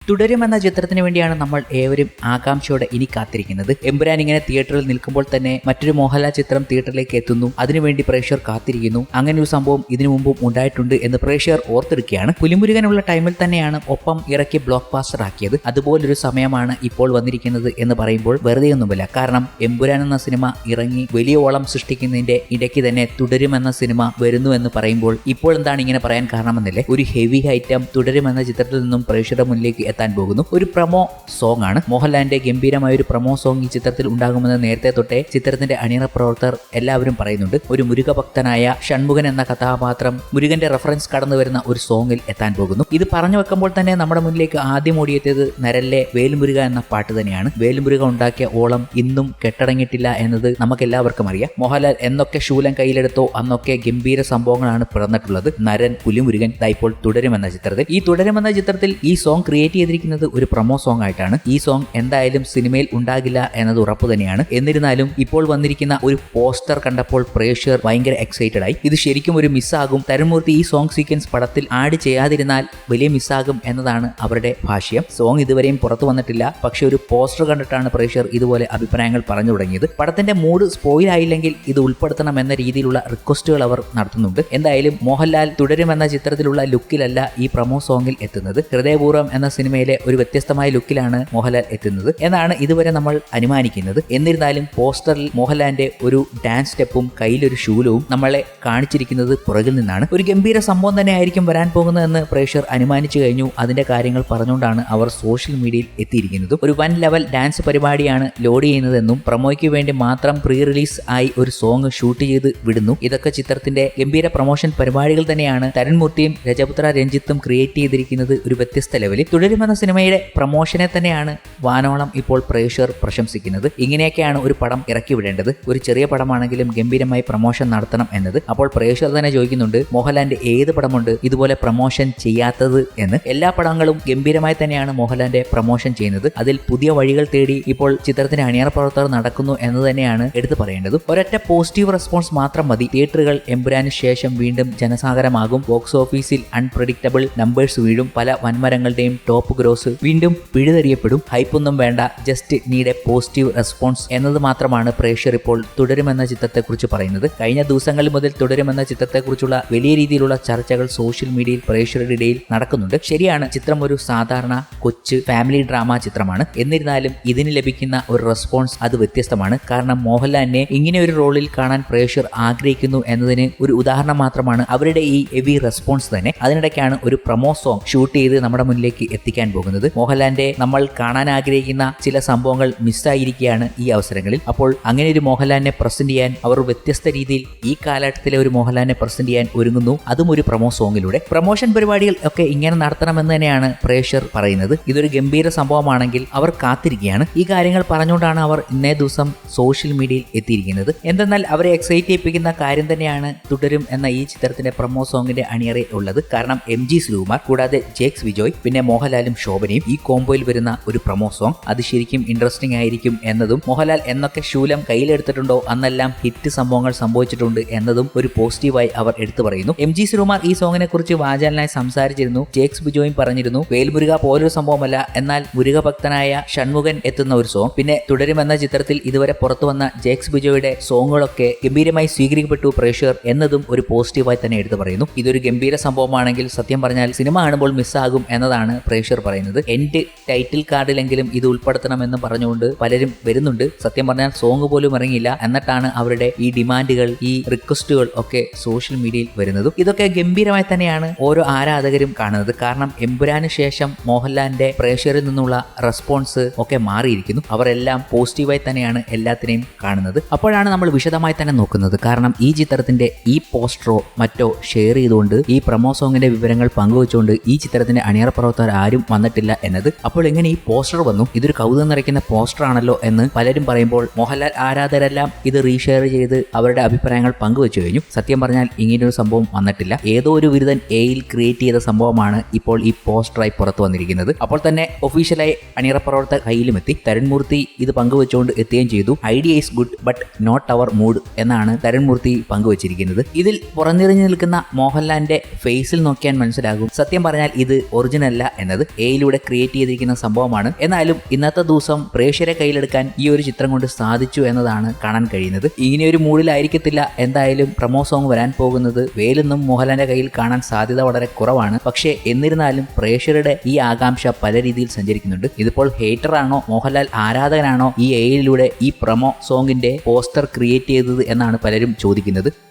തുടരും എന്ന ചിത്രത്തിന് വേണ്ടിയാണ് നമ്മൾ ഏവരും ആകാംക്ഷയോടെ ഇനി കാത്തിരിക്കുന്നത്. എമ്പുരാൻ ഇങ്ങനെ തിയേറ്ററിൽ നിൽക്കുമ്പോൾ തന്നെ മറ്റൊരു മോഹൻലാൽ ചിത്രം തിയേറ്ററിലേക്ക് എത്തുന്നു. അതിനുവേണ്ടി പ്രേക്ഷകർ കാത്തിരിക്കുന്നു. അങ്ങനെ ഒരു സംഭവം ഇതിനു മുമ്പും ഉണ്ടായിട്ടുണ്ട് എന്ന് പ്രേക്ഷകർ ഓർത്തെടുക്കുകയാണ്. പുലിമുരുകനുള്ള ടൈമിൽ തന്നെയാണ് ഒപ്പം ഇറക്കി ബ്ലോക്ക് ബാസ്റ്റർ ആക്കിയത്. അതുപോലൊരു സമയമാണ് ഇപ്പോൾ വന്നിരിക്കുന്നത് എന്ന് പറയുമ്പോൾ വെറുതെയൊന്നുമില്ല. കാരണം എമ്പുരാൻ എന്ന സിനിമ ഇറങ്ങി വലിയ ഓളം സൃഷ്ടിക്കുന്നതിന്റെ ഇടയ്ക്ക് തന്നെ തുടരും എന്ന സിനിമ വരുന്നു എന്ന് പറയുമ്പോൾ ഇപ്പോൾ എന്താണ് ഇങ്ങനെ പറയാൻ കാരണമെന്നില്ലേ? ഒരു ഹെവി ഐറ്റം തുടരും എന്ന ചിത്രത്തിൽ നിന്നും പ്രേക്ഷകരുടെ മുന്നിലേക്ക് എത്താൻ പോകുന്നു. ഒരു പ്രൊമോ സോങ് ആണ്. മോഹൻലാലിന്റെ ഗംഭീരമായ ഒരു പ്രൊമോ സോങ് ഈ ചിത്രത്തിൽ ഉണ്ടാകുമെന്ന് നേരത്തെ തൊട്ടേ ചിത്രത്തിന്റെ അണിയറ പ്രവർത്തകർ എല്ലാവരും പറയുന്നുണ്ട്. ഒരു മുരുകഭക്തനായ ഷൺമുഖൻ എന്ന കഥാപാത്രം മുരുകന്റെ റെഫറൻസ് കടന്നു വരുന്ന ഒരു സോങ്ങിൽ എത്താൻ പോകുന്നു. ഇത് പറഞ്ഞു വെക്കുമ്പോൾ തന്നെ നമ്മുടെ മുന്നിലേക്ക് ആദ്യം ഓടിയെത്തിയത് നരലിലെ വേൽമുരുക എന്ന പാട്ട് തന്നെയാണ്. വേൽമുരുക ഉണ്ടാക്കിയ ഓളം ഇന്നും കെട്ടടങ്ങിയിട്ടില്ല എന്നത് നമുക്കെല്ലാവർക്കും അറിയാം. മോഹൻലാൽ എന്നൊക്കെ ശൂലം കയ്യിലെടുത്തോ അന്നൊക്കെ ഗംഭീര സംഭവങ്ങളാണ് പിറന്നിട്ടുള്ളത്. നരൻ, പുലിമുരുകൻ, ഇപ്പോൾ തുടരുമെന്ന ചിത്രത്തിൽ. ഈ തുടരുമെന്ന ചിത്രത്തിൽ ഈ സോങ് ക്രിയേറ്റ് ചെയ്തിരിക്കുന്നത് ഒരു പ്രൊമോ സോങ് ആയിട്ടാണ്. ഈ സോങ് എന്തായാലും സിനിമയിൽ ഉണ്ടാകില്ല എന്നത് ഉറപ്പ് തന്നെയാണ്. എന്നിരുന്നാലും ഇപ്പോൾ വന്നിരിക്കുന്ന ഒരു പോസ്റ്റർ കണ്ടപ്പോൾ പ്രേക്ഷകർ ഭയങ്കര എക്സൈറ്റഡ് ആയി. ഇത് ശരിക്കും ഒരു മിസ്സാകും, തരുൺമൂർത്തി ഈ സോങ് സീക്വൻസ് പടത്തിൽ ആഡ് ചെയ്യാതിരുന്നാൽ വലിയ മിസ്സാകും എന്നതാണ് അവരുടെ ഭാഷ്യം. സോങ് ഇതുവരെയും പുറത്തു വന്നിട്ടില്ല. പക്ഷെ ഒരു പോസ്റ്റർ കണ്ടിട്ടാണ് പ്രേക്ഷകർ ഇതുപോലെ അഭിപ്രായങ്ങൾ പറഞ്ഞു തുടങ്ങിയത്. പടത്തിന്റെ മൂഡ് സ്പോയിൽ ആയില്ലെങ്കിൽ ഇത് ഉൾപ്പെടുത്തണം എന്ന രീതിയിലുള്ള റിക്വസ്റ്റുകൾ അവർ നടത്തുന്നുണ്ട്. എന്തായാലും മോഹൻലാൽ തുടരുമെന്ന ചിത്രത്തിലുള്ള ലുക്കിലല്ല ഈ പ്രൊമോ സോങ്ങിൽ എത്തുന്നത്. ഹൃദയപൂർവ്വം എന്ന സിനിമയിലെ ഒരു വ്യത്യസ്തമായ ലുക്കിലാണ് മോഹൻലാൽ എത്തുന്നത് എന്നാണ് ഇതുവരെ നമ്മൾ അനുമാനിക്കുന്നത്. എന്നിരുന്നാലും പോസ്റ്ററിൽ മോഹൻലാലിന്റെ ഒരു ഡാൻസ് സ്റ്റെപ്പും കയ്യിലൊരു ശൂലവും നമ്മളെ കാണിച്ചിരിക്കുന്നത് പുറകിൽ നിന്നാണ്. ഒരു ഗംഭീര സംഭവം തന്നെ ആയിരിക്കും വരാൻ പോകുന്നതെന്ന് പ്രേക്ഷകർ അനുമാനിച്ചു കഴിഞ്ഞു. അതിന്റെ കാര്യങ്ങൾ പറഞ്ഞുകൊണ്ടാണ് അവർ സോഷ്യൽ മീഡിയയിൽ എത്തിയിരിക്കുന്നത്. ഒരു വൻ ലെവൽ ഡാൻസ് പരിപാടിയാണ് ലോഡ് ചെയ്യുന്നതെന്നും പ്രൊമോയ്ക്ക് വേണ്ടി മാത്രം പ്രീ റിലീസ് ആയി ഒരു സോങ് ഷൂട്ട് ചെയ്ത് വിടുന്നു. ഇതൊക്കെ ചിത്രത്തിന്റെ ഗംഭീര പ്രൊമോഷൻ പരിപാടികൾ തന്നെയാണ്. തരുൺമൂർത്തിയും രജപുത്ര രഞ്ജിത്തും ക്രിയേറ്റ് ചെയ്തിരിക്കുന്നത് ഒരു വ്യത്യസ്ത ലെവലിൽ. തുടരുമെന്ന സിനിമയുടെ പ്രൊമോഷനെ തന്നെയാണ് വാനോളം ഇപ്പോൾ പ്രേക്ഷകർ പ്രശംസിക്കുന്നത്. ഇങ്ങനെയൊക്കെയാണ് ഒരു പടം ഇറക്കി വിടേണ്ടത്. ഒരു ചെറിയ പടമാണെങ്കിലും ഗംഭീരമായി പ്രൊമോഷൻ നടത്തണം എന്നത്. അപ്പോൾ പ്രേക്ഷകർ തന്നെ ചോദിക്കുന്നുണ്ട്, മോഹൻലാലിന്റെ ഏത് പടമുണ്ട് ഇതുപോലെ പ്രൊമോഷൻ ചെയ്യാത്തത് എന്ന്. എല്ലാ പടങ്ങളും ഗംഭീരമായി തന്നെയാണ് മോഹൻലാലിന്റെ പ്രൊമോഷൻ ചെയ്യുന്നത്. അതിൽ പുതിയ വഴികൾ തേടി ഇപ്പോൾ ചിത്രത്തിന്റെ അണിയറ പ്രവർത്തകർ നടക്കുന്നു എന്ന് തന്നെയാണ് എടുത്തു പറയേണ്ടത്. ഒരൊറ്റ പോസിറ്റീവ് റെസ്പോൺസ് മാത്രം മതി. തിയേറ്ററുകൾ എമ്പുരാന് ശേഷം വീണ്ടും ജനസാഗരമാകും. ബോക്സ് ഓഫീസിൽ അൺപ്രഡിക്റ്റബിൾ നമ്പേഴ്സ് വീഴും. പല വൻമരങ്ങളുടെയും ടോപ്പ് ഗ്രോസ് വീണ്ടും പിഴുതെറിയപ്പെടും. ഹൈപ്പൊന്നും വേണ്ട, just need A positive response എന്നത് മാത്രമാണ് പ്രേക്ഷകർ ഇപ്പോൾ തുടരുമെന്ന ചിത്രത്തെക്കുറിച്ച് പറയുന്നത്. കഴിഞ്ഞ ദിവസങ്ങളിൽ മുതൽ തുടരുമെന്ന ചിത്രത്തെക്കുറിച്ചുള്ള വലിയ രീതിയിലുള്ള ചർച്ചകൾ സോഷ്യൽ മീഡിയയിൽ പ്രേക്ഷകരുടെ ഇടയിൽ നടക്കുന്നുണ്ട്. ശരിയാണ്, ചിത്രം ഒരു സാധാരണ കൊച്ചു ഫാമിലി ഡ്രാമ ചിത്രമാണ്. എന്നിരുന്നാലും ഇതിന് ലഭിക്കുന്ന ഒരു റെസ്പോൺസ് അത് വ്യത്യസ്തമാണ്. കാരണം മോഹൻലാലിനെ ഇങ്ങനെ ഒരു റോളിൽ കാണാൻ പ്രേക്ഷകർ ആഗ്രഹിക്കുന്നു എന്നതിന് ഒരു ഉദാഹരണം മാത്രമാണ് അവരുടെ ഈ ഹെവി റെസ്പോൺസ് തന്നെ. അതിനിടയ്ക്കാണ് ഒരു പ്രൊമോ സോങ് ഷൂട്ട് ചെയ്ത് നമ്മുടെ മുന്നിലേക്ക് എത്തിക്കാൻ പോകുന്നത്. മോഹൻലാലിന്റെ നമ്മൾ കാണാൻ ആഗ്രഹിക്കുന്ന ചില സംഭവങ്ങൾ മിസ്സായിരിക്കുകയാണ് ഈ അവസരങ്ങളിൽ. അപ്പോൾ അങ്ങനെ ഒരു മോഹൻലാലിനെ പ്രസന്റ് ചെയ്യാൻ അവർ വ്യത്യസ്ത രീതിയിൽ ഈ കാലഘട്ടത്തിലെ ഒരു മോഹൻലാലിനെ പ്രസന്റ് ചെയ്യാൻ ഒരുങ്ങുന്നു. അതും ഒരു പ്രൊമോ സോങ്ങിലൂടെ. പ്രൊമോഷൻ പരിപാടികൾ ഒക്കെ ഇങ്ങനെ നടത്തണമെന്ന് തന്നെയാണ് പ്രേക്ഷകർ പറയുന്നത്. ഇതൊരു ഗംഭീര സംഭവമാണെങ്കിൽ അവർ കാത്തിരിക്കുകയാണ്. ഈ കാര്യങ്ങൾ പറഞ്ഞുകൊണ്ടാണ് അവർ ഇന്നേ ദിവസം സോഷ്യൽ മീഡിയയിൽ എത്തിയിരിക്കുന്നത്. എന്തെന്നാൽ അവരെ എക്സൈറ്റ് ചെയ്യിപ്പിക്കുന്ന കാര്യം തന്നെയാണ് തുടരും എന്ന ഈ ചിത്രത്തിന്റെ പ്രൊമോ സോങ്ങിന്റെ അണിയറയിൽ ഉള്ളത്. കാരണം MG ശ്രീകുമാർ കൂടാതെ ജേക്സ് വിജോയ് പിന്നെ മോഹൻലാലും ശോഭനയും ഈ കോംബോയിൽ വരുന്ന ഒരു പ്രൊമോ സോങ് അത് ശരിക്കും ഇൻട്രസ്റ്റിംഗ് ആയിരിക്കും എന്നതും മോഹൻലാൽ എന്നൊക്കെ ശൂലം കയ്യിലെടുത്തിട്ടുണ്ടോ അന്നെല്ലാം ഹിറ്റ് സംഭവങ്ങൾ സംഭവിച്ചിട്ടുണ്ട് എന്നതും ഒരു പോസിറ്റീവായി അവർ എടുത്തു പറയുന്നു. MG ശ്രീകുമാർ ഈ സോങ്ങിനെ കുറിച്ച് വാചാലനായി സംസാരിച്ചിരുന്നു. ജേക്സ് ബിജോയും പറഞ്ഞിരുന്നു വേൽമുരുക പോലൊരു സംഭവമല്ല, എന്നാൽ മുരുകഭക്തനായ ഷൺമുഖൻ എത്തുന്ന ഒരു സോങ്. പിന്നെ തുടരുമെന്ന ചിത്രത്തിൽ ഇതുവരെ പുറത്തു വന്ന ജേക്സ് ബിജോയുടെ സോങ്ങുകളൊക്കെ ഗംഭീരമായി സ്വീകരിക്കപ്പെട്ടു പ്രേക്ഷകർ എന്നതും ഒരു പോസിറ്റീവായി തന്നെ എടുത്തു പറയുന്നു. ഇതൊരു ഗംഭീര സംഭവമാണെങ്കിൽ സത്യം പറഞ്ഞാൽ സിനിമ കാണുമ്പോൾ മിസ്സാകും എന്നതാണ് പ്രേക്ഷകർ പറയുന്നത്. എൻഡ് ടൈറ്റിൽ കാർഡിലെങ്കിലും ഇത് ഉൾപ്പെടുത്തണമെന്ന് പറഞ്ഞുകൊണ്ട് പലരും വരുന്നുണ്ട്. സത്യം പറഞ്ഞാൽ സോങ് പോലും ഇറങ്ങിയില്ല, എന്നിട്ടാണ് അവരുടെ ഈ ഡിമാൻഡുകൾ ഈ റിക്വസ്റ്റുകൾ ഒക്കെ സോഷ്യൽ മീഡിയയിൽ വരുന്നതും. ഇതൊക്കെ ഗംഭീരമായി തന്നെയാണ് ഓരോ ആരാധകരും കാണുന്നത്. കാരണം എമ്പുരാന് ശേഷം മോഹൻലാലിന്റെ പ്രേക്ഷകരിൽ നിന്നുള്ള റെസ്പോൺസ് ഒക്കെ മാറിയിരിക്കുന്നു. അവരെല്ലാം പോസിറ്റീവായി തന്നെയാണ് എല്ലാത്തിനെയും കാണുന്നത്. അപ്പോഴാണ് നമ്മൾ വിശദമായി തന്നെ നോക്കുന്നത്. കാരണം ഈ ചിത്രത്തിന്റെ ഈ പോസ്റ്ററോ മറ്റോ ഷെയർ ചെയ്തുകൊണ്ട് ഈ പ്രൊമോ സോങ്ങിന്റെ വിവരങ്ങൾ പങ്കുവച്ചുകൊണ്ട് ഈ ചിത്രത്തിന്റെ അണിയറ പ്രവർത്തകർ ആരും വന്നിട്ടില്ല എന്നത്. അപ്പോൾ എങ്ങനെ ഈ പോസ്റ്റർ വന്നു? ഇതൊരു കൗതുകം നിറയ്ക്കുന്ന പോസ്റ്റർ ആണല്ലോ എന്ന് പലരും പറയുമ്പോൾ മോഹൻലാൽ ആരാധകരെല്ലാം ഇത് റീഷെയർ ചെയ്ത് അവരുടെ അഭിപ്രായങ്ങൾ പങ്കുവച്ചു കഴിഞ്ഞു. സത്യം പറഞ്ഞാൽ ഇങ്ങനെയൊരു സംഭവം വന്നിട്ടില്ല. ഏതോ ഒരു വിരുദ്ധൻ എയിൽ ക്രിയേറ്റ് ചെയ്ത സംഭവമാണ് ഇപ്പോൾ ഈ പോസ്റ്ററായി പുറത്തു വന്നിരിക്കുന്നത്. അപ്പോൾ തന്നെ ഒഫീഷ്യലായി അണിയറ പ്രവർത്തകർ കയ്യിലുമെത്തി. തരുൺമൂർത്തി ഇത് പങ്കുവച്ചുകൊണ്ട് എത്തുകയും ചെയ്തു. Idea is good but not our mood എന്നാണ് തരുൺമൂർത്തി പങ്കുവച്ചിരിക്കുന്നത്. ഇതിൽ പുറന്നിറങ്ങി നിൽക്കുന്ന മോഹൻലാലിന്റെ ഫേസിൽ നോക്കിയാൽ മനസ്സിലാകും സത്യം പറഞ്ഞാൽ ഇത് ഒറിജിനൽ അല്ല എന്നത്. എയിലൂടെ ക്രിയേറ്റ് ചെയ്തിരിക്കുന്ന സംഭവമാണ്. എന്നാലും ഇന്നത്തെ ദിവസം പ്രേക്ഷകരെ കയ്യിലെടുക്കാൻ ഈ ഒരു ചിത്രം കൊണ്ട് സാധിച്ചു എന്നതാണ് കാണാൻ കഴിയുന്നത്. ഇങ്ങനെ ഒരു മൂഡിലായിരിക്കത്തില്ല എന്തായാലും പ്രമോ സോങ് വരാൻ പോകുന്നത്. വേലൊന്നും മോഹൻലാലിന്റെ കയ്യിൽ കാണാൻ സാധ്യത വളരെ കുറവാണ്. പക്ഷേ എന്നിരുന്നാലും പ്രേക്ഷകരുടെ ഈ ആകാംക്ഷ പല രീതിയിൽ സഞ്ചരിക്കുന്നുണ്ട്. ഇതിപ്പോൾ ഹേറ്റർ ആണോ മോഹൻലാൽ ആരാധകനാണോ ഈ എയിലൂടെ ഈ പ്രമോ സോങ്ങിന്റെ പോസ്റ്റർ ക്രിയേറ്റ് ചെയ്തത് എന്നാണ് പലരും ചോദിക്കുന്നത്.